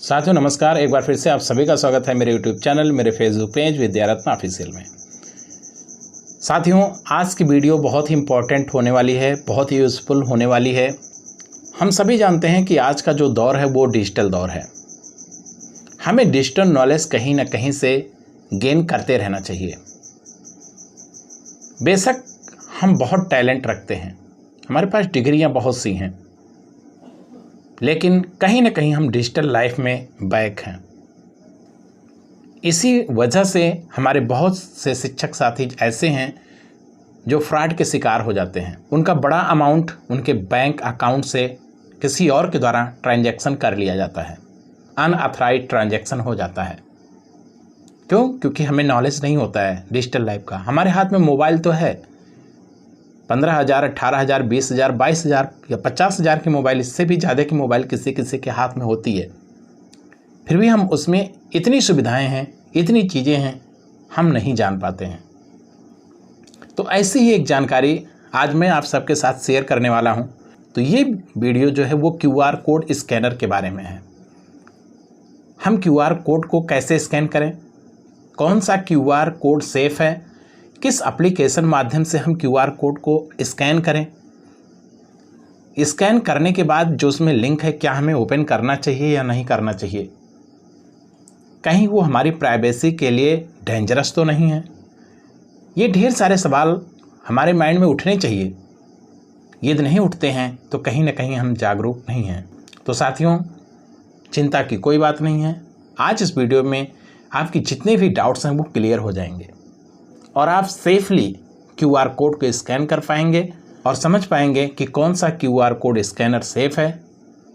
साथियों नमस्कार। एक बार फिर से आप सभी का स्वागत है मेरे YouTube चैनल, मेरे फेसबुक पेज विद्यारत्न ऑफिशियल में। साथियों आज की वीडियो बहुत ही इम्पोर्टेंट होने वाली है, बहुत ही यूज़फुल होने वाली है। हम सभी जानते हैं कि आज का जो दौर है वो डिजिटल दौर है। हमें डिजिटल नॉलेज कहीं ना कहीं से गेन करते रहना चाहिए। बेशक हम बहुत टैलेंट रखते हैं, हमारे पास डिग्रियां बहुत सी हैं, लेकिन कहीं ना कहीं हम डिजिटल लाइफ में बैक हैं। इसी वजह से हमारे बहुत से शिक्षक साथी ऐसे हैं जो फ्रॉड के शिकार हो जाते हैं। उनका बड़ा अमाउंट उनके बैंक अकाउंट से किसी और के द्वारा ट्रांजैक्शन कर लिया जाता है, अनऑथराइज्ड ट्रांजैक्शन हो जाता है। क्यों? क्योंकि हमें नॉलेज नहीं होता है डिजिटल लाइफ का। हमारे हाथ में मोबाइल तो है, 15,000, 18,000, 20,000, 22,000 या 50,000 की मोबाइल, इससे भी ज़्यादा की मोबाइल किसी किसी के हाथ में होती है। फिर भी हम उसमें इतनी सुविधाएं हैं, इतनी चीज़ें हैं, हम नहीं जान पाते हैं। तो ऐसी ही एक जानकारी आज मैं आप सबके साथ शेयर करने वाला हूं। तो ये वीडियो जो है वो QR कोड स्कैनर के बारे में है। हम QR कोड को कैसे स्कैन करें, कौन सा QR कोड सेफ़ है, किस एप्लीकेशन माध्यम से हम QR कोड को स्कैन करें, स्कैन करने के बाद जो उसमें लिंक है क्या हमें ओपन करना चाहिए या नहीं करना चाहिए, कहीं वो हमारी प्राइवेसी के लिए डेंजरस तो नहीं है। ये ढेर सारे सवाल हमारे माइंड में उठने चाहिए। यदि नहीं उठते हैं तो कहीं ना कहीं हम जागरूक नहीं हैं। तो साथियों चिंता की कोई बात नहीं है। आज इस वीडियो में आपकी जितने भी डाउट्स हैं वो क्लियर हो जाएंगे और आप सेफली QR कोड को स्कैन कर पाएंगे और समझ पाएंगे कि कौन सा QR कोड स्कैनर सेफ है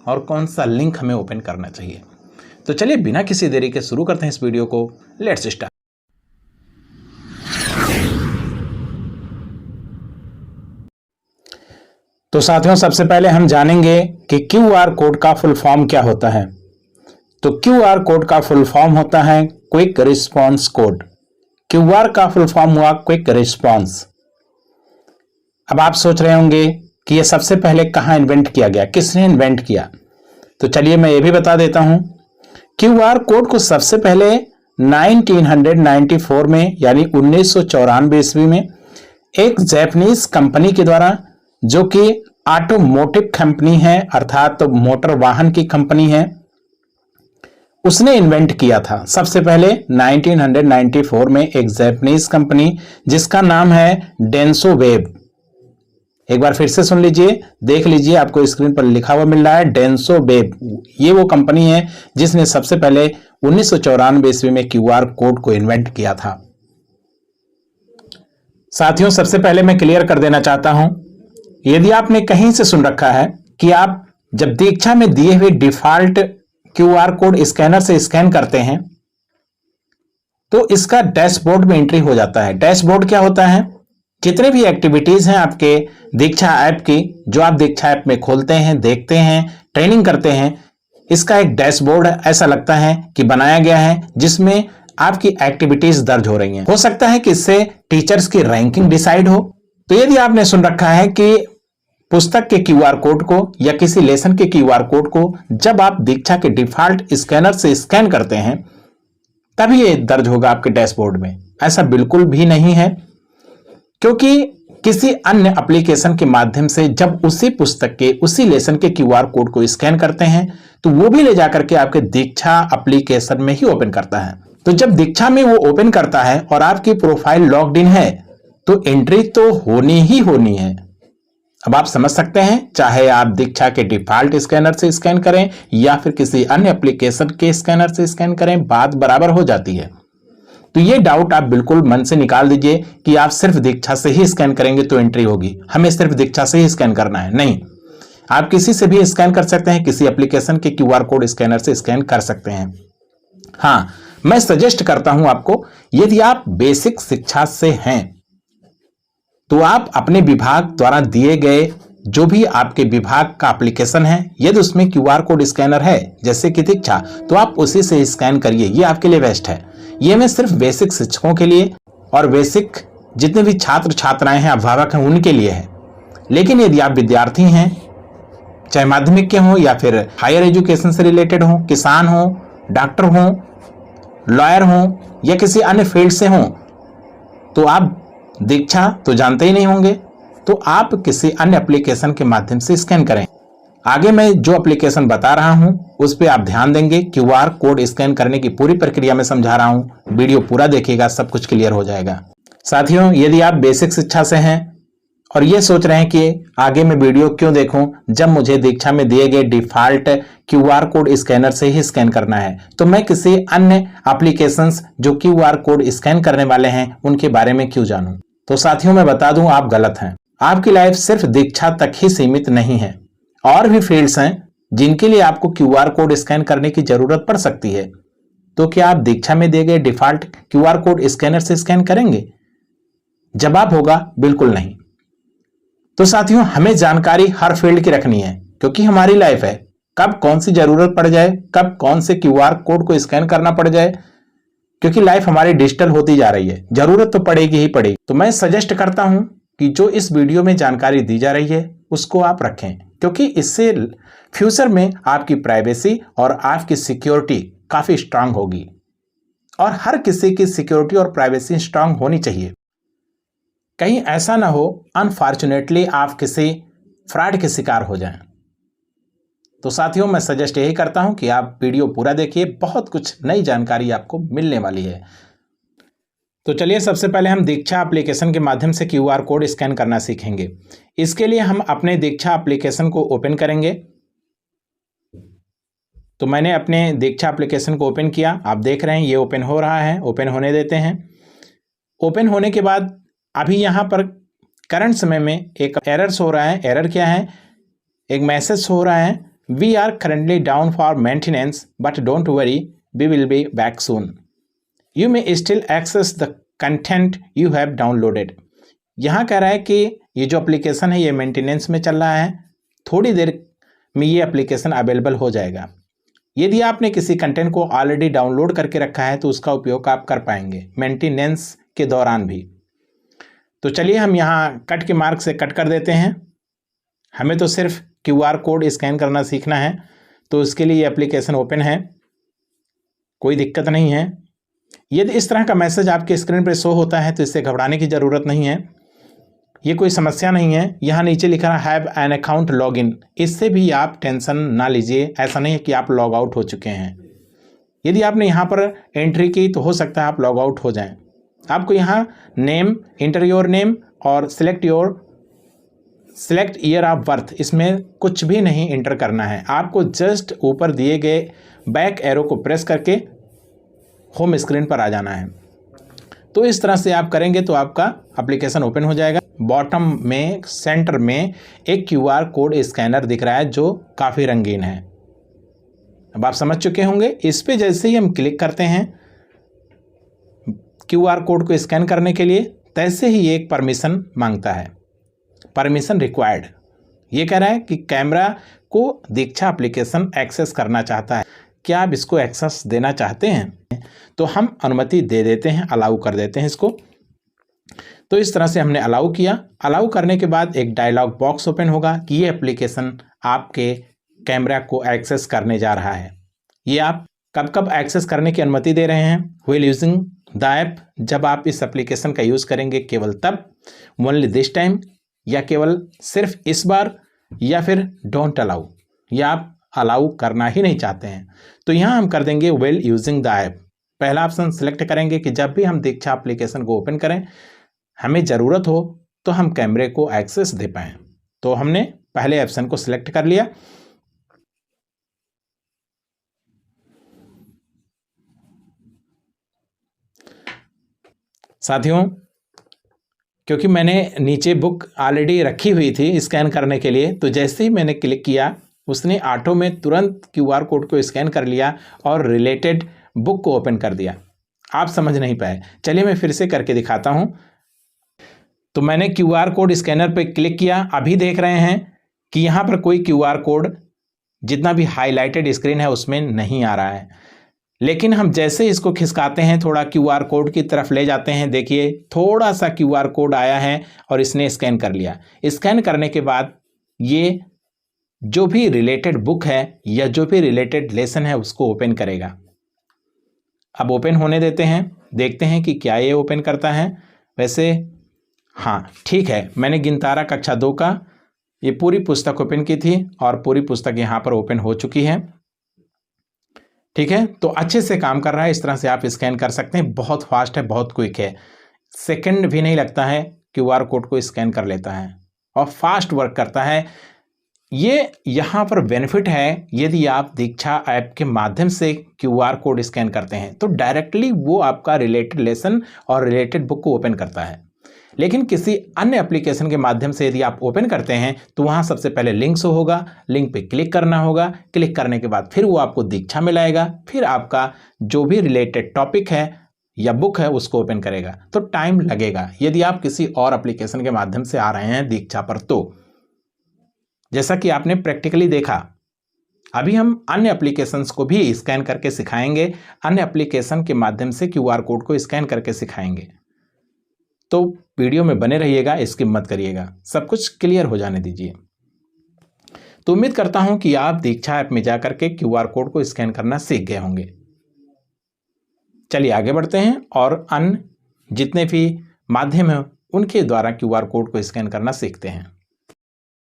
और कौन सा लिंक हमें ओपन करना चाहिए। तो चलिए बिना किसी देरी के शुरू करते हैं इस वीडियो को। Let's start. तो साथियों सबसे पहले हम जानेंगे कि QR कोड का फुल फॉर्म क्या होता है। तो QR कोड का फुल फॉर्म होता है क्विक रिस्पॉन्स कोड। QR का फुल फॉर्म हुआ क्विक रिस्पॉन्स। अब आप सोच रहे होंगे कि यह सबसे पहले कहां इन्वेंट किया गया, किसने इन्वेंट किया। तो चलिए मैं ये भी बता देता हूं। QR कोड को सबसे पहले 1994 में यानी 1994 ईस्वी में एक जापानीज कंपनी के द्वारा, जो कि ऑटोमोटिव कंपनी है अर्थात तो मोटर वाहन की कंपनी है, उसने इन्वेंट किया था सबसे पहले 1994 में एक जापानीज कंपनी जिसका नाम है डेंसो वेब। एक बार फिर से सुन लीजिए, देख लीजिए, आपको स्क्रीन पर लिखा हुआ मिल रहा है डेंसो वेब। ये वो कंपनी है जिसने सबसे पहले 1994 ईस्वी में QR कोड को इन्वेंट किया था। साथियों सबसे पहले मैं क्लियर कर देना चाहता हूं, यदि आपने कहीं से सुन रखा है कि आप जब दीक्षा में दिए हुए डिफॉल्ट QR कोड स्कैनर से स्कैन करते हैं तो इसका डैशबोर्ड में एंट्री हो जाता है। डैशबोर्ड क्या होता है? जितने भी एक्टिविटीज हैं आपके दीक्षा ऐप की, जो आप दीक्षा ऐप में खोलते हैं, देखते हैं, ट्रेनिंग करते हैं, इसका एक डैशबोर्ड ऐसा लगता है कि बनाया गया है जिसमें आपकी एक्टिविटीज दर्ज हो रही हैं। हो सकता है कि इससे टीचर्स की रैंकिंग डिसाइड हो। तो यदि आपने सुन रखा है कि पुस्तक के QR कोड को या किसी लेसन के QR कोड को जब आप दीक्षा के डिफॉल्ट स्कैनर से स्कैन करते हैं तभी ये दर्ज होगा आपके डैशबोर्ड में, ऐसा बिल्कुल भी नहीं है। क्योंकि किसी अन्य एप्लीकेशन के माध्यम से जब उसी पुस्तक के उसी लेसन के QR कोड को स्कैन करते हैं तो वो भी ले जाकर के आपके दीक्षा एप्लीकेशन में ही ओपन करता है। तो जब दीक्षा में वो ओपन करता है और आपकी प्रोफाइल लॉग्ड इन है तो एंट्री तो होनी ही होनी है। अब आप समझ सकते हैं, चाहे आप दीक्षा के डिफॉल्ट स्कैनर से स्कैन करें या फिर किसी अन्य एप्लीकेशन के स्कैनर से स्कैन करें, बात बराबर हो जाती है। तो ये डाउट आप बिल्कुल मन से निकाल दीजिए कि आप सिर्फ दीक्षा से ही स्कैन करेंगे तो एंट्री होगी, हमें सिर्फ दीक्षा से ही स्कैन करना है। नहीं, आप किसी से भी स्कैन कर सकते हैं, किसी एप्लीकेशन के QR कोड स्कैनर से स्कैन कर सकते हैं। हाँ, मैं सजेस्ट करता हूं आपको, यदि आप बेसिक शिक्षा से हैं तो आप अपने विभाग द्वारा दिए गए जो भी आपके विभाग का एप्लीकेशन है, यदि उसमें QR कोड स्कैनर है जैसे कि दीक्षा, तो आप उसी से स्कैन करिए, ये आपके लिए बेस्ट है। ये मैं सिर्फ बेसिक शिक्षकों के लिए और बेसिक जितने भी छात्र छात्राएं हैं, अभिभावक हैं, उनके लिए है। लेकिन यदि आप विद्यार्थी हैं चाहे माध्यमिक के हों या फिर हायर एजुकेशन से रिलेटेड हों, किसान हों, डॉक्टर हों, लॉयर हों या किसी अन्य फील्ड से हों, तो आप दीक्षा तो जानते ही नहीं होंगे, तो आप किसी अन्य एप्लीकेशन के माध्यम से स्कैन करें। आगे मैं जो एप्लीकेशन बता रहा हूं उस पर आप ध्यान देंगे। क्यूआर कोड स्कैन करने की पूरी प्रक्रिया में समझा रहा हूं, वीडियो पूरा देखिएगा, सब कुछ क्लियर हो जाएगा। साथियों, यदि आप बेसिक शिक्षा से हैं और ये सोच रहे हैं कि आगे मैं वीडियो क्यों देखूं जब मुझे दीक्षा में दिए गए डिफॉल्ट क्यूआर कोड स्कैनर से ही स्कैन करना है, तो मैं किसी अन्य एप्लीकेशंस जो क्यूआर कोड स्कैन करने वाले हैं उनके बारे में क्यों जानूं। तो साथियों, मैं बता दूं, आप गलत हैं। आपकी लाइफ सिर्फ दीक्षा तक ही सीमित नहीं है, और भी फील्ड्स हैं जिनके लिए आपको क्यूआर कोड स्कैन करने की जरूरत पड़ सकती है। तो क्या आप दीक्षा में दिए गए डिफॉल्ट क्यूआर कोड स्कैनर से स्कैन करेंगे? जवाब होगा बिल्कुल नहीं। तो साथियों, हमें जानकारी हर फील्ड की रखनी है, क्योंकि हमारी लाइफ है, कब कौन सी जरूरत पड़ जाए, कब कौन से क्यूआर कोड को स्कैन करना पड़ जाए, क्योंकि लाइफ हमारी डिजिटल होती जा रही है, जरूरत तो पड़ेगी ही पड़ेगी। तो मैं सजेस्ट करता हूं कि जो इस वीडियो में जानकारी दी जा रही है उसको आप रखें, क्योंकि इससे फ्यूचर में आपकी प्राइवेसी और आपकी सिक्योरिटी काफी स्ट्रांग होगी, और हर किसी की सिक्योरिटी और प्राइवेसी स्ट्रांग होनी चाहिए। कहीं ऐसा ना हो अनफॉर्चुनेटली आप किसी फ्रॉड के शिकार हो जाएं। तो साथियों, मैं सजेस्ट यही करता हूं कि आप वीडियो पूरा देखिए, बहुत कुछ नई जानकारी आपको मिलने वाली है। तो चलिए, सबसे पहले हम दीक्षा एप्लीकेशन के माध्यम से क्यूआर कोड स्कैन करना सीखेंगे। इसके लिए हम अपने दीक्षा एप्लीकेशन को ओपन करेंगे। तो मैंने अपने दीक्षा एप्लीकेशन को ओपन किया, आप देख रहे हैं ये ओपन हो रहा है, ओपन होने देते हैं। ओपन होने के बाद अभी यहाँ पर करंट समय में एक एरर हो रहा है। एरर क्या है? एक मैसेज हो रहा है, we are currently down for maintenance but don't worry, we will be back soon, you may still access the content you have downloaded. यहाँ कह रहा है कि ये जो एप्लीकेशन है ये मेंटेनेंस में चल रहा है, थोड़ी देर में ये एप्लीकेशन अवेलेबल हो जाएगा। यदि आपने किसी कंटेंट को ऑलरेडी डाउनलोड करके रखा है तो उसका उपयोग आप कर पाएंगे मेंटेनेंस के दौरान भी। तो चलिए, हम यहाँ कट के मार्क से कट कर देते हैं। हमें तो सिर्फ क्यूआर कोड स्कैन करना सीखना है, तो इसके लिए ये एप्लीकेशन ओपन है, कोई दिक्कत नहीं है। यदि इस तरह का मैसेज आपके स्क्रीन पर शो होता है तो इससे घबराने की ज़रूरत नहीं है, ये कोई समस्या नहीं है। यहाँ नीचे लिखा है हैव एन अकाउंट लॉगिन, इससे भी आप टेंशन ना लीजिए। ऐसा नहीं है कि आप लॉग आउट हो चुके हैं। यदि आपने यहाँ पर एंट्री की तो हो सकता है आप लॉग आउट हो जाएं। आपको यहाँ नेम, इंटर योर नेम और सिलेक्ट ईयर ऑफ बर्थ, इसमें कुछ भी नहीं इंटर करना है। आपको जस्ट ऊपर दिए गए बैक एरो को प्रेस करके होम स्क्रीन पर आ जाना है। तो इस तरह से आप करेंगे तो आपका एप्लीकेशन ओपन हो जाएगा। बॉटम में सेंटर में एक क्यूआर कोड स्कैनर दिख रहा है जो काफ़ी रंगीन है। अब आप समझ चुके होंगे। इस पे जैसे ही हम क्लिक करते हैं क्यूआर कोड को स्कैन करने के लिए, तैसे ही एक परमिशन मांगता है, परमिशन रिक्वायर्ड। ये कह रहा है कि कैमरा को दीक्षा एप्लीकेशन एक्सेस करना चाहता है, क्या आप इसको एक्सेस देना चाहते हैं? तो हम अनुमति दे देते हैं, अलाउ कर देते हैं इसको। तो इस तरह से हमने अलाउ किया। अलाउ करने के बाद एक डायलॉग बॉक्स ओपन होगा कि ये एप्लीकेशन आपके कैमरा को एक्सेस करने जा रहा है। ये आप कब कब एक्सेस करने की अनुमति दे रहे हैं? व्हिल यूजिंग द ऐप, जब आप इस एप्लीकेशन का यूज़ करेंगे केवल तब, ओनली दिस टाइम, या केवल सिर्फ इस बार, या फिर डोंट अलाउ, या आप अलाउ करना ही नहीं चाहते हैं। तो यहाँ हम कर देंगे व्हिल यूजिंग द ऐप। पहला ऑप्शन सेलेक्ट करेंगे कि जब भी हम दीक्षा एप्लीकेशन को ओपन करें, हमें ज़रूरत हो तो हम कैमरे को एक्सेस दे पाएँ। तो हमने पहले ऑप्शन को सिलेक्ट कर लिया। साथियों, क्योंकि मैंने नीचे बुक ऑलरेडी रखी हुई थी स्कैन करने के लिए, तो जैसे ही मैंने क्लिक किया उसने ऑटो में तुरंत क्यूआर कोड को स्कैन कर लिया और रिलेटेड बुक को ओपन कर दिया। आप समझ नहीं पाए। चलिए मैं फिर से करके दिखाता हूं। तो मैंने क्यूआर कोड स्कैनर पर क्लिक किया। अभी देख रहे हैं कि यहाँ पर कोई क्यूआर कोड, जितना भी हाईलाइटेड स्क्रीन है उसमें नहीं आ रहा है। लेकिन हम जैसे इसको खिसकाते हैं, थोड़ा क्यूआर कोड की तरफ ले जाते हैं, देखिए थोड़ा सा क्यूआर कोड आया है और इसने स्कैन कर लिया। स्कैन करने के बाद ये जो भी रिलेटेड बुक है या जो भी रिलेटेड लेसन है उसको ओपन करेगा। अब ओपन होने देते हैं, देखते हैं कि क्या ये ओपन करता है। वैसे हाँ ठीक है, मैंने गिनतारा कक्षा 2 का ये पूरी पुस्तक ओपन की थी और पूरी पुस्तक यहाँ पर ओपन हो चुकी है। ठीक है, तो अच्छे से काम कर रहा है। इस तरह से आप स्कैन कर सकते हैं, बहुत फास्ट है, बहुत क्विक है, सेकंड भी नहीं लगता है, क्यूआर कोड को स्कैन कर लेता है और फास्ट वर्क करता है। ये यहाँ पर बेनिफिट है, यदि आप दीक्षा ऐप के माध्यम से क्यूआर कोड स्कैन करते हैं तो डायरेक्टली वो आपका रिलेटेड लेसन और रिलेटेड बुक को ओपन करता है। लेकिन किसी अन्य एप्लीकेशन के माध्यम से यदि आप ओपन करते हैं तो वहाँ सबसे पहले लिंक शो होगा, लिंक पे क्लिक करना होगा, क्लिक करने के बाद फिर वो आपको दीक्षा में लाएगा, फिर आपका जो भी रिलेटेड टॉपिक है या बुक है उसको ओपन करेगा, तो टाइम लगेगा यदि आप किसी और एप्लीकेशन के माध्यम से आ रहे हैं दीक्षा पर। तो जैसा कि आपने प्रैक्टिकली देखा, अभी हम अन्य एप्लीकेशंस को भी स्कैन करके सिखाएंगे, अन्य एप्लीकेशन के माध्यम से क्यूआर कोड को स्कैन करके सिखाएंगे। तो वीडियो में बने रहिएगा, स्किप मत करिएगा, सब कुछ क्लियर हो जाने दीजिए। तो उम्मीद करता हूं कि आप दीक्षा ऐप में जाकर के क्यूआर कोड को स्कैन करना सीख गए होंगे। चलिए आगे बढ़ते हैं और अन्य जितने भी माध्यम हैं उनके द्वारा क्यूआर कोड को स्कैन करना सीखते हैं।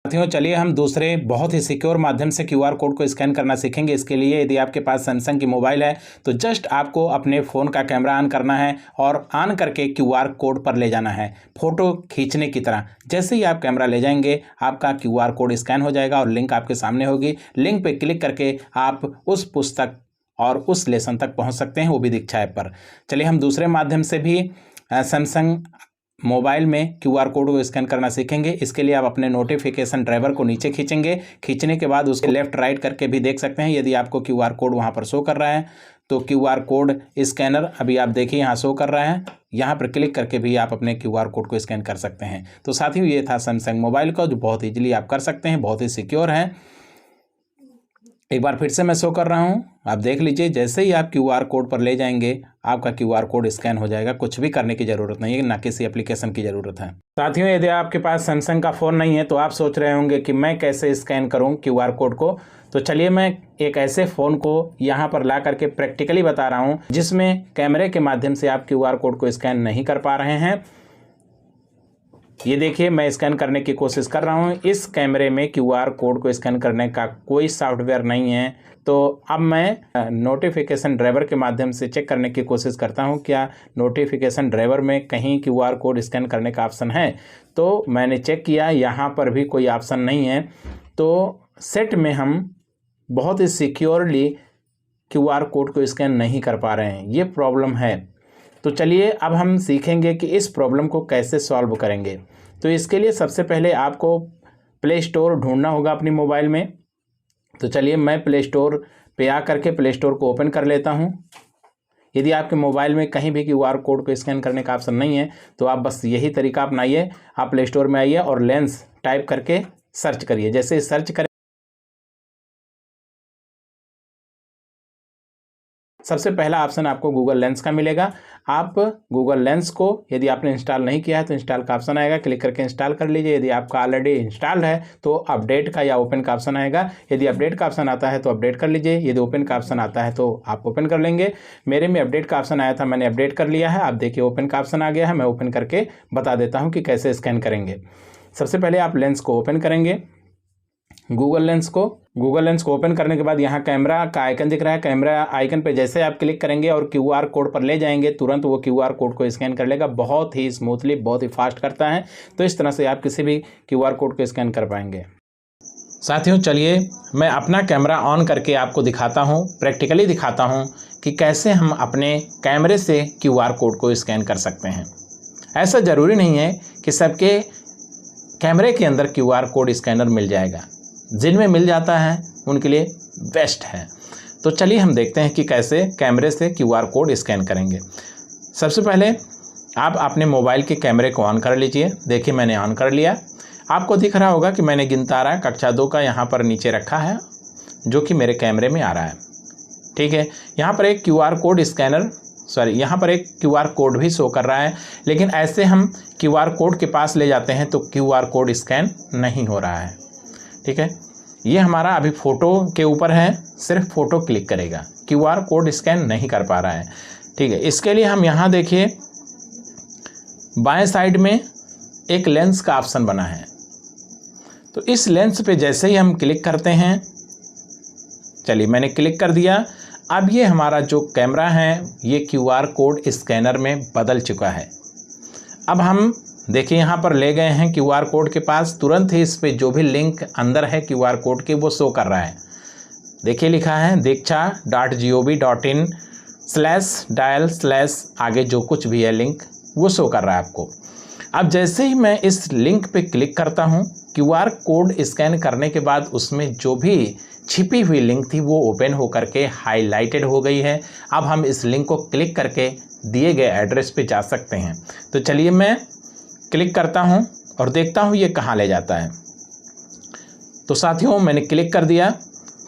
साथियों चलिए हम दूसरे बहुत ही सिक्योर माध्यम से क्यूआर कोड को स्कैन करना सीखेंगे। इसके लिए यदि आपके पास सैमसंग की मोबाइल है तो जस्ट आपको अपने फ़ोन का कैमरा ऑन करना है और ऑन करके क्यूआर कोड पर ले जाना है, फ़ोटो खींचने की तरह। जैसे ही आप कैमरा ले जाएंगे आपका क्यूआर कोड स्कैन हो जाएगा और लिंक आपके सामने होगी। लिंक पर क्लिक करके आप उस पुस्तक और उस लेसन तक पहुँच सकते हैं, वो भी दीक्षा ऐप पर। चलिए हम दूसरे माध्यम से भी सैमसंग मोबाइल में क्यूआर कोड को स्कैन करना सीखेंगे। इसके लिए आप अपने नोटिफिकेशन ड्राइवर को नीचे खींचेंगे, खींचने के बाद उसके लेफ्ट राइट करके भी देख सकते हैं यदि आपको क्यूआर कोड वहां पर शो कर रहा है तो क्यूआर कोड स्कैनर अभी आप देखिए यहाँ शो कर रहा है, यहाँ पर क्लिक करके भी आप अपने क्यूआर कोड को स्कैन कर सकते हैं। तो साथियों ये था सैमसंग मोबाइल का, जो बहुत ईजिली आप कर सकते हैं, बहुत ही सिक्योर है। एक बार फिर से मैं शो कर रहा हूँ, आप देख लीजिए। जैसे ही आप क्यूआर कोड पर ले जाएंगे आपका क्यूआर कोड स्कैन हो जाएगा, कुछ भी करने की ज़रूरत नहीं है, ना किसी एप्लीकेशन की ज़रूरत है। साथियों यदि आपके पास सैमसंग का फ़ोन नहीं है तो आप सोच रहे होंगे कि मैं कैसे स्कैन करूँ क्यूआर कोड को। तो चलिए मैं एक ऐसे फ़ोन को यहाँ पर ला करके प्रैक्टिकली बता रहा हूँ जिसमें कैमरे के माध्यम से आप क्यूआर कोड को स्कैन नहीं कर पा रहे हैं। ये देखिए मैं स्कैन करने की कोशिश कर रहा हूँ। इस कैमरे में क्यूआर कोड को स्कैन करने का कोई सॉफ्टवेयर नहीं है। तो अब मैं नोटिफिकेशन ड्राइवर के माध्यम से चेक करने की कोशिश करता हूँ क्या नोटिफिकेशन ड्राइवर में कहीं क्यूआर कोड स्कैन करने का ऑप्शन है। तो मैंने चेक किया, यहाँ पर भी कोई ऑप्शन नहीं है। तो सेट में हम बहुत ही सिक्योरली क्यूआर कोड को स्कैन नहीं कर पा रहे हैं, ये प्रॉब्लम है। तो चलिए अब हम सीखेंगे कि इस प्रॉब्लम को कैसे सॉल्व करेंगे। तो इसके लिए सबसे पहले आपको प्ले स्टोर ढूंढना होगा अपनी मोबाइल में। तो चलिए मैं प्ले स्टोर पे आ करके प्ले स्टोर को ओपन कर लेता हूं। यदि आपके मोबाइल में कहीं भी क्यूआर कोड को स्कैन करने का ऑप्शन नहीं है तो आप बस यही तरीका अपनाइए। आप प्ले स्टोर में आइए और लेंस टाइप करके सर्च करिए। जैसे सर्च करें सबसे पहला ऑप्शन आपको गूगल लेंस का मिलेगा। आप गूगल लेंस को यदि आपने इंस्टॉल नहीं किया है तो इंस्टॉल का ऑप्शन आएगा, क्लिक करके इंस्टॉल कर लीजिए। यदि आपका ऑलरेडी इंस्टॉल है तो अपडेट का या ओपन का ऑप्शन आएगा। यदि अपडेट का ऑप्शन आता है तो अपडेट कर लीजिए, यदि ओपन का ऑप्शन आता है तो आप ओपन कर लेंगे। मेरे में अपडेट का ऑप्शन आया था, मैंने अपडेट कर लिया है। आप देखिए ओपन का ऑप्शन आ गया है। मैं ओपन करके बता देता हूँ कि कैसे स्कैन करेंगे। सबसे पहले आप लेंस को ओपन करेंगे, गूगल लेंस को ओपन करने के बाद यहाँ कैमरा का आइकन दिख रहा है। कैमरा आइकन पे जैसे आप क्लिक करेंगे और क्यूआर कोड पर ले जाएंगे तुरंत वो क्यूआर कोड को स्कैन कर लेगा। बहुत ही स्मूथली, बहुत ही फास्ट करता है। तो इस तरह से आप किसी भी क्यूआर कोड को स्कैन कर पाएंगे। साथियों चलिए मैं अपना कैमरा ऑन करके आपको दिखाता हूँ, प्रैक्टिकली दिखाता हूँ कि कैसे हम अपने कैमरे से क्यूआर कोड को स्कैन कर सकते हैं। ऐसा ज़रूरी नहीं है कि सबके कैमरे के अंदर क्यूआर कोड स्कैनर मिल जाएगा, जिनमें मिल जाता है उनके लिए बेस्ट है। तो चलिए हम देखते हैं कि कैसे कैमरे से क्यूआर कोड स्कैन करेंगे। सबसे पहले आप अपने मोबाइल के कैमरे को ऑन कर लीजिए। देखिए मैंने ऑन कर लिया। आपको दिख रहा होगा कि मैंने गिनतारा कक्षा 2 का यहाँ पर नीचे रखा है जो कि मेरे कैमरे में आ रहा है। ठीक है, यहाँ पर एक क्यूआर कोड स्कैनर यहाँ पर एक क्यूआर कोड भी शो कर रहा है, लेकिन ऐसे हम क्यूआर कोड के पास ले जाते हैं तो क्यूआर कोड स्कैन नहीं हो रहा है। ठीक है, ये हमारा अभी फ़ोटो के ऊपर है, सिर्फ फ़ोटो क्लिक करेगा, QR कोड स्कैन नहीं कर पा रहा है। ठीक है, इसके लिए हम यहाँ देखिए बाएं साइड में एक लेंस का ऑप्शन बना है, तो इस लेंस पे जैसे ही हम क्लिक करते हैं, चलिए मैंने क्लिक कर दिया। अब ये हमारा जो कैमरा है ये QR कोड स्कैनर में बदल चुका है। अब हम देखिए यहाँ पर ले गए हैं QR कोड के पास, तुरंत ही इस पे जो भी लिंक अंदर है QR कोड के वो शो कर रहा है। देखिए लिखा है diksha.gov.in/dial/ आगे जो कुछ भी है लिंक वो शो कर रहा है आपको। अब जैसे ही मैं इस लिंक पे क्लिक करता हूँ, QR कोड स्कैन करने के बाद उसमें जो भी छिपी हुई लिंक थी वो ओपन होकर के हाईलाइटेड हो गई है। अब हम इस लिंक को क्लिक करके दिए गए एड्रेस पे जा सकते हैं। तो चलिए मैं क्लिक करता हूं और देखता हूं ये कहां ले जाता है। तो साथियों मैंने क्लिक कर दिया।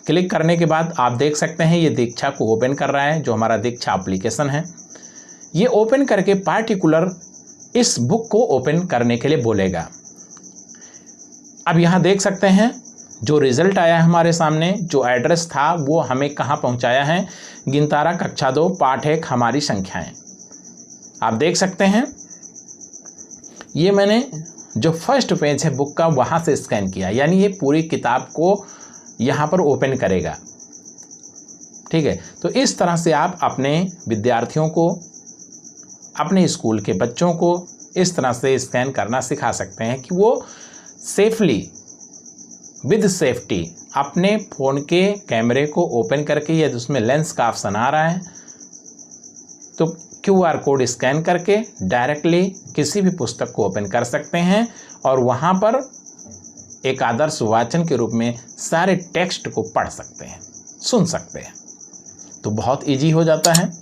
क्लिक करने के बाद आप देख सकते हैं ये दीक्षा को ओपन कर रहा है, जो हमारा दीक्षा एप्लीकेशन है। ये ओपन करके पार्टिकुलर इस बुक को ओपन करने के लिए बोलेगा। अब यहाँ देख सकते हैं जो रिजल्ट आया है हमारे सामने, जो एड्रेस था वो हमें कहाँ पहुँचाया है, गिनतारा कक्षा 2 पाठ 1 हमारी संख्याएं। आप देख सकते हैं ये मैंने जो फर्स्ट पेज है बुक का वहाँ से स्कैन किया, यानी ये पूरी किताब को यहाँ पर ओपन करेगा। ठीक है, तो इस तरह से आप अपने विद्यार्थियों को, अपने स्कूल के बच्चों को इस तरह से स्कैन करना सिखा सकते हैं कि वो सेफली विद सेफ्टी अपने फ़ोन के कैमरे को ओपन करके, यदि उसमें लेंस का ऑप्शन आ रहा है तो QR कोड स्कैन करके डायरेक्टली किसी भी पुस्तक को ओपन कर सकते हैं और वहाँ पर एक आदर्श वाचन के रूप में सारे टेक्स्ट को पढ़ सकते हैं, सुन सकते हैं। तो बहुत इजी हो जाता है।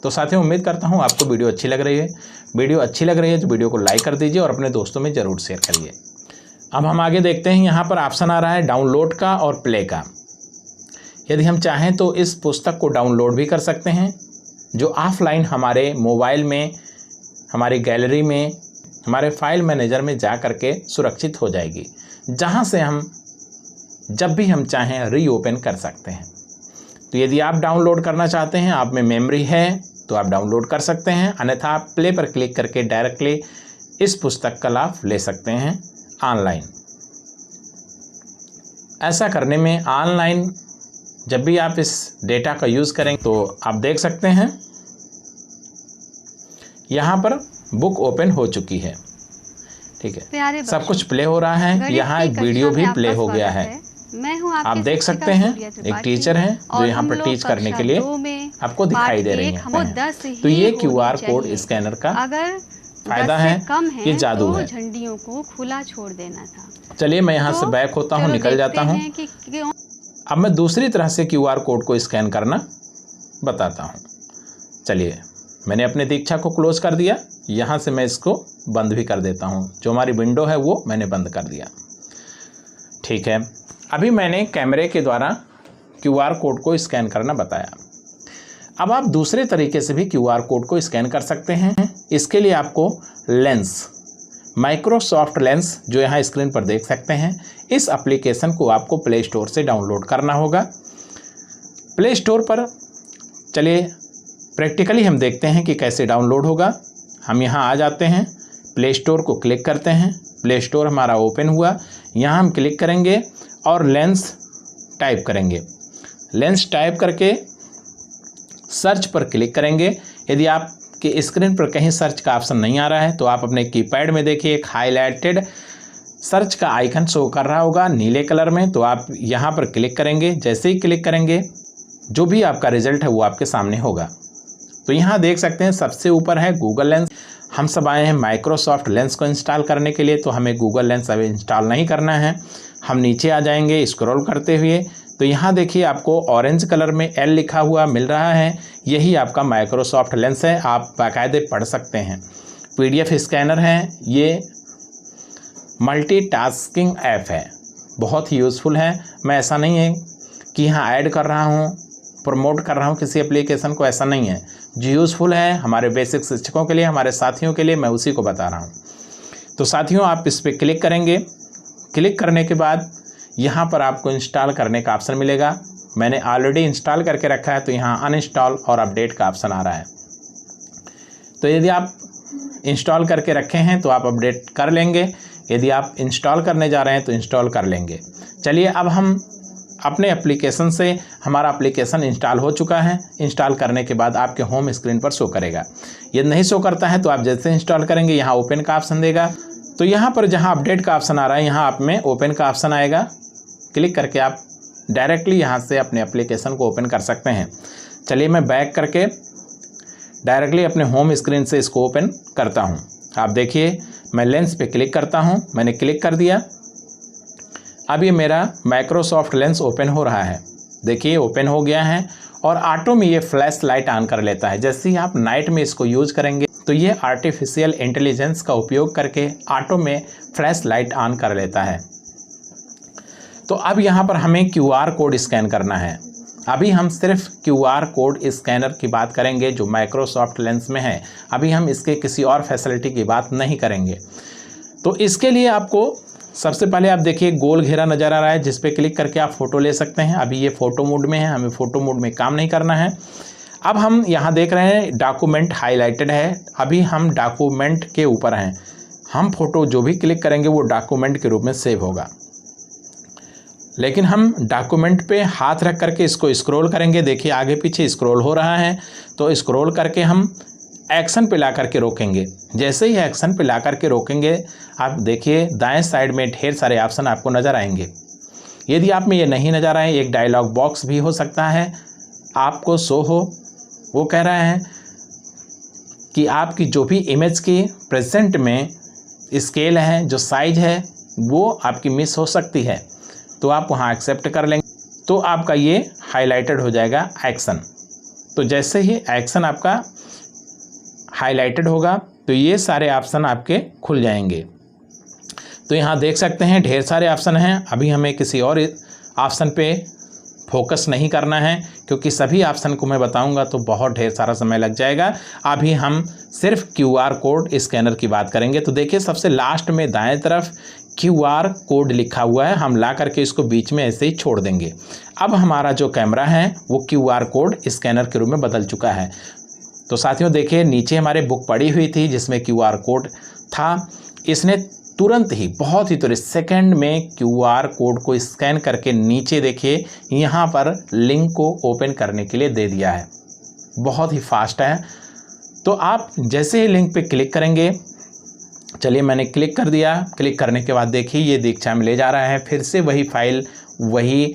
तो साथियों उम्मीद करता हूँ आपको वीडियो अच्छी लग रही है। वीडियो अच्छी लग रही है तो वीडियो को लाइक कर दीजिए और अपने दोस्तों में ज़रूर शेयर करिए। अब हम आगे देखते हैं, यहाँ पर ऑप्शन आ रहा है डाउनलोड का और प्ले का। यदि हम चाहें तो इस पुस्तक को डाउनलोड भी कर सकते हैं, जो ऑफलाइन हमारे मोबाइल में, हमारी गैलरी में, हमारे फाइल मैनेजर में जा करके सुरक्षित हो जाएगी, जहाँ से हम जब भी हम चाहें रीओपन कर सकते हैं। तो यदि आप डाउनलोड करना चाहते हैं, आप में मेमोरी है तो आप डाउनलोड कर सकते हैं, अन्यथा आप प्ले पर क्लिक करके डायरेक्टली इस पुस्तक का लाभ ले सकते हैं ऑनलाइन। ऐसा करने में ऑनलाइन जब भी आप इस डेटा का यूज़ करेंगे तो आप देख सकते हैं यहाँ पर बुक ओपन हो चुकी है। ठीक है, सब कुछ प्ले हो रहा है। यहाँ एक वीडियो भी प्ले हो गया है। मैं हूँ आप देख सकते हैं एक टीचर हैं जो यहाँ पर टीच करने के लिए आपको दिखाई दे रही हैं। तो ये QR कोड स्कैनर का फायदा है, ये जादू है। झंडियों को खुला छोड़ देना था। चलिए मैं यहाँ से बैक होता हूँ, निकल जाता हूँ। अब मैं दूसरी तरह से QR कोड को स्कैन करना बताता हूँ। चलिए मैंने अपने दीक्षा को क्लोज कर दिया, यहाँ से मैं इसको बंद भी कर देता हूँ। जो हमारी विंडो है वो मैंने बंद कर दिया। ठीक है, अभी मैंने कैमरे के द्वारा QR कोड को स्कैन करना बताया। अब आप दूसरे तरीके से भी QR कोड को स्कैन कर सकते हैं। इसके लिए आपको लेंस, माइक्रोसॉफ्ट लेंस जो यहाँ स्क्रीन पर देख सकते हैं, इस एप्लीकेशन को आपको प्ले स्टोर से डाउनलोड करना होगा। प्ले स्टोर पर चलिए प्रैक्टिकली हम देखते हैं कि कैसे डाउनलोड होगा। हम यहाँ आ जाते हैं, प्ले स्टोर को क्लिक करते हैं। प्ले स्टोर हमारा ओपन हुआ, यहाँ हम क्लिक करेंगे और लेंस टाइप करेंगे। लेंस टाइप करके सर्च पर क्लिक करेंगे। यदि आपके स्क्रीन पर कहीं सर्च का ऑप्शन नहीं आ रहा है तो आप अपने कीपैड में देखिए एक हाईलाइटेड सर्च का आइकन शो कर रहा होगा नीले कलर में, तो आप यहाँ पर क्लिक करेंगे। जैसे ही क्लिक करेंगे जो भी आपका रिजल्ट है वो आपके सामने होगा। तो यहाँ देख सकते हैं सबसे ऊपर है गूगल लेंस। हम सब आए हैं माइक्रोसॉफ्ट लेंस को इंस्टॉल करने के लिए, तो हमें गूगल लेंस अभी इंस्टॉल नहीं करना है। हम नीचे आ जाएंगे स्क्रॉल करते हुए, तो यहाँ देखिए आपको ऑरेंज कलर में L लिखा हुआ मिल रहा है, यही आपका माइक्रोसॉफ्ट लेंस है। आप बाकायदे पढ़ सकते हैं। PDF स्कैनर है, ये मल्टीटास्किंग ऐप है, बहुत ही यूज़फुल है। मैं ऐसा नहीं है कि यहाँ ऐड कर रहा हूँ, प्रमोट कर रहा हूँ किसी एप्लीकेशन को, ऐसा नहीं है। जो यूज़फुल है हमारे बेसिक शिक्षकों के लिए, हमारे साथियों के लिए, मैं उसी को बता रहा हूँ। तो साथियों आप इस पर क्लिक करेंगे। क्लिक करने के बाद यहाँ पर आपको इंस्टॉल करने का ऑप्शन मिलेगा। मैंने ऑलरेडी इंस्टॉल करके रखा है तो यहाँ अनइंस्टॉल और अपडेट का ऑप्शन आ रहा है। तो यदि आप इंस्टॉल करके रखे हैं तो आप अपडेट कर लेंगे, यदि आप इंस्टॉल करने जा रहे हैं तो इंस्टॉल कर लेंगे। चलिए अब हम अपने एप्लीकेशन से, हमारा एप्लीकेशन इंस्टॉल हो चुका है। इंस्टॉल करने के बाद आपके होम स्क्रीन पर शो करेगा। यदि नहीं शो करता है तो आप जैसे इंस्टॉल करेंगे यहाँ ओपन का ऑप्शन देगा। तो यहाँ पर जहाँ अपडेट का ऑप्शन आ रहा है यहाँ आप में ओपन का ऑप्शन आएगा। क्लिक करके आप डायरेक्टली यहाँ से अपने एप्लीकेशन को ओपन कर सकते हैं। चलिए मैं बैक करके डायरेक्टली अपने होम स्क्रीन से इसको ओपन करता हूँ। आप देखिए मैं लेंस पे क्लिक करता हूँ, मैंने क्लिक कर दिया। अब ये मेरा माइक्रोसॉफ्ट लेंस ओपन हो रहा है। देखिए ओपन हो गया है और ऑटो में ये फ्लैश लाइट ऑन कर लेता है। जैसे ही आप नाइट में इसको यूज करेंगे तो ये आर्टिफिशियल इंटेलिजेंस का उपयोग करके ऑटो में फ्लैश लाइट ऑन कर लेता है। तो अब यहाँ पर हमें QR कोड स्कैन करना है। अभी हम सिर्फ QR कोड स्कैनर की बात करेंगे जो माइक्रोसॉफ्ट लेंस में है। अभी हम इसके किसी और फैसिलिटी की बात नहीं करेंगे। तो इसके लिए आपको सबसे पहले आप देखिए गोल घेरा नज़र आ रहा है, जिस पे क्लिक करके आप फ़ोटो ले सकते हैं। अभी ये फ़ोटो मोड में है, हमें फ़ोटो मोड में काम नहीं करना है। अब हम यहाँ देख रहे हैं डॉक्यूमेंट हाईलाइटेड है। अभी हम डॉक्यूमेंट के ऊपर हैं। हम फ़ोटो जो भी क्लिक करेंगे वो डॉक्यूमेंट के रूप में सेव होगा। लेकिन हम डॉक्यूमेंट पे हाथ रख करके इसको स्क्रॉल करेंगे। देखिए आगे पीछे स्क्रॉल हो रहा है, तो स्क्रॉल करके हम एक्शन पे ला करके रोकेंगे। जैसे ही एक्शन पे ला करके रोकेंगे आप देखिए दाएं साइड में ढेर सारे ऑप्शन आपको नज़र आएंगे। यदि आप में ये नहीं नज़र आए, एक डायलॉग बॉक्स भी हो सकता है आपको शो हो। वो कह रहा है कि आपकी जो भी इमेज की प्रेजेंट में स्केल है, जो साइज है, वो आपकी मिस हो सकती है। तो आप वहाँ एक्सेप्ट कर लेंगे तो आपका ये हाईलाइटेड हो जाएगा एक्शन। तो जैसे ही एक्शन आपका हाईलाइटेड होगा तो ये सारे ऑप्शन आपके खुल जाएंगे। तो यहाँ देख सकते हैं ढेर सारे ऑप्शन हैं। अभी हमें किसी और ऑप्शन पे फोकस नहीं करना है क्योंकि सभी ऑप्शन को मैं बताऊंगा तो बहुत ढेर सारा समय लग जाएगा। अभी हम सिर्फ QR कोड स्कैनर की बात करेंगे। तो देखिए सबसे लास्ट में दाएं तरफ QR कोड लिखा हुआ है, हम ला करके इसको बीच में ऐसे ही छोड़ देंगे। अब हमारा जो कैमरा है वो QR कोड स्कैनर के रूप में बदल चुका है। तो साथियों देखिए नीचे हमारे बुक पड़ी हुई थी जिसमें QR कोड था। इसने तुरंत ही बहुत ही तुरंत सेकंड में QR कोड को स्कैन करके नीचे देखिए यहाँ पर लिंक को ओपन करने के लिए दे दिया है। बहुत ही फास्ट है। तो आप जैसे ही लिंक पे क्लिक करेंगे, चलिए मैंने क्लिक कर दिया। क्लिक करने के बाद देखिए ये दीक्षा में ले जा रहा है। फिर से वही फाइल, वही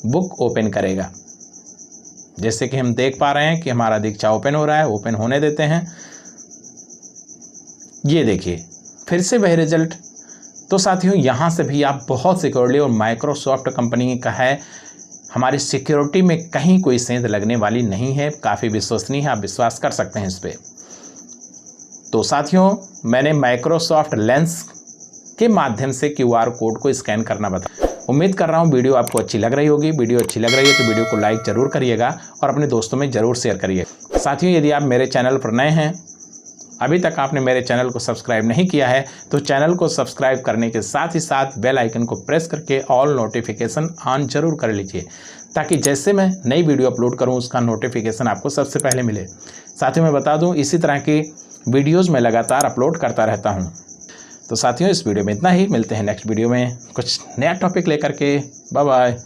बुक ओपन करेगा। जैसे कि हम देख पा रहे हैं कि हमारा दीक्षा ओपन हो रहा है। ओपन होने देते हैं। ये देखिए फिर से वही रिजल्ट। तो साथियों यहाँ से भी आप बहुत सिक्योरली, और माइक्रोसॉफ्ट कंपनी का है, हमारी सिक्योरिटी में कहीं कोई सेंध लगने वाली नहीं है। काफ़ी विश्वसनीय है, आप विश्वास कर सकते हैं इस पर। तो साथियों मैंने माइक्रोसॉफ्ट लेंस के माध्यम से QR कोड को स्कैन करना बताया। उम्मीद कर रहा हूँ वीडियो आपको अच्छी लग रही होगी। वीडियो अच्छी लग रही है तो वीडियो को लाइक जरूर करिएगा और अपने दोस्तों में ज़रूर शेयर करिए। साथियों यदि आप मेरे चैनल पर नए हैं, अभी तक आपने मेरे चैनल को सब्सक्राइब नहीं किया है तो चैनल को सब्सक्राइब करने के साथ ही साथ बेल आइकन को प्रेस करके ऑल नोटिफिकेशन ऑन जरूर कर लीजिए, ताकि जैसे मैं नई वीडियो अपलोड करूं उसका नोटिफिकेशन आपको सबसे पहले मिले। साथियों मैं बता दूं इसी तरह की वीडियोज़ मैं लगातार अपलोड करता रहता हूँ। तो साथियों इस वीडियो में इतना ही। मिलते हैं नेक्स्ट वीडियो में कुछ नया टॉपिक लेकर के। Bye bye.